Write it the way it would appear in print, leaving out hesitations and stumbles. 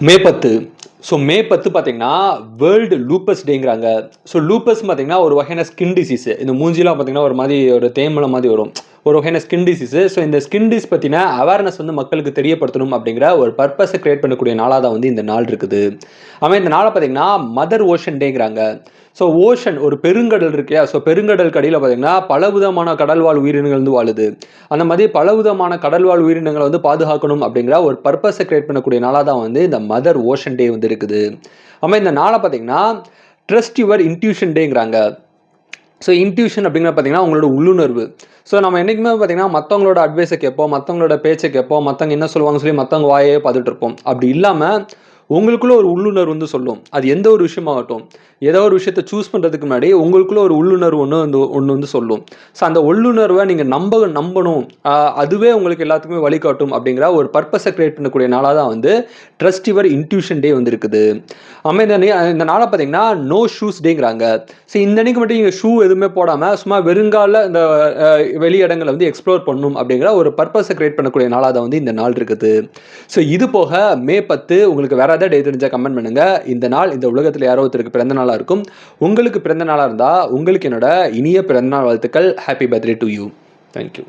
மே 10. மே 10 பார்த்தீங்கன்னா, world lupus டேங்கிறாங்க. Lupus பார்த்தீங்கன்னா, ஒரு வகையான ஸ்கின் டிசீஸ். இந்த மூஞ்சிலாம் பார்த்தீங்கன்னா, ஒரு மாரி ஒரு தேமல மாரி வரும். ஒரு வகையான ஸ்கின் டிசீஸ். இந்த ஸ்கின் டிசீஸ் பத்தின அவேர்னஸ் வந்து மக்களுக்கு தெரியப்படுத்தணும் அப்படிங்கிற ஒரு பர்ப்பஸ கிரியேட் பண்ணக்கூடிய நாளா தான் வந்து இந்த நாள் இருக்குது. இந்த நாள பார்த்தீங்கன்னா, மதர் ஓஷன் டேங்கிறாங்க. ஓஷன் ஒரு பெருங்கடல் இருக்கு இல்லையா? பெருங்கடலுக்கு அடியில பார்த்தீங்கன்னா, பலவிதமான கடல்வாழ் உயிரினங்கள் வந்து வாழுது. அந்த மாதிரி பலவிதமான கடல்வாழ் உயிரினங்களை வந்து பாதுகாக்கணும் அப்படிங்கிற ஒரு பர்ப்பஸை கிரியேட் பண்ணக்கூடிய நாளாக தான் வந்து இந்த மதர் ஓஷன் டே வந்து இருக்குது. இந்த நாளை பார்த்தீங்கன்னா ட்ரஸ்ட் யுவர் இன்ட்யூஷன் டேங்கிறாங்க. இன்ட்யூஷன் அப்படிங்கிற பார்த்தீங்கன்னா உங்களோட உள்ளுணர்வு. நம்ம என்றைக்குமே பார்த்தீங்கன்னா மற்றவங்களோட அட்வைஸை கேட்போம், மற்றவங்களோட பேச்சை கேட்போம், மற்றவங்க என்ன சொல்லுவாங்க சொல்லி மற்றவங்க வாயே பார்த்துட்டு இருப்போம். அப்படி இல்லாமல் உங்களுக்குள்ள ஒரு உள்ளுணர்வு வந்து சொல்லும். அது எந்த ஒரு விஷயமாகட்டும், ஏதோ ஒரு விஷயத்தை சூஸ் பண்ணுறதுக்கு முன்னாடி உங்களுக்குள்ள ஒரு உள்ளுணர்வு ஒன்று வந்து சொல்லும். அந்த உள்ளுணர்வை நீங்கள் நம்பணும், அதுவே உங்களுக்கு எல்லாத்துக்குமே வழிகாட்டும் அப்படிங்கிற ஒரு பர்ப்பஸை கிரியேட் பண்ணக்கூடிய நாளாக தான் வந்து ட்ரஸ்ட் யுவர் இன்ட்யூஷன் டே வந்து இருக்குது. இந்த நாளை பார்த்தீங்கன்னா நோ ஷூஸ் டேங்கிறாங்க. இந்த அன்னைக்கு மட்டும் நீங்கள் ஷூ எதுவுமே போடாமல் சும்மா வெறுங்கால இந்த வெளி இடங்களை வந்து எக்ஸ்ப்ளோர் பண்ணணும் அப்படிங்கிற ஒரு பர்ப்பஸை கிரியேட் பண்ணக்கூடிய நாளாக தான் வந்து இந்த நாள் இருக்குது. இது போக மே 10 உங்களுக்கு வேற ஏதாவது டே தெரிஞ்சால் கமெண்ட் பண்ணுங்க. இந்த நாள் இந்த உலகத்தில் யாரோ ஒருத்தருக்கு பிறந்த நாளாக இருக்கும். உங்களுக்கு பிறந்த நாளாக இருந்தால் உங்களுக்கு என்னோட இனிய பிறந்தநாள் வாழ்த்துக்கள். Happy birthday to you. Thank you.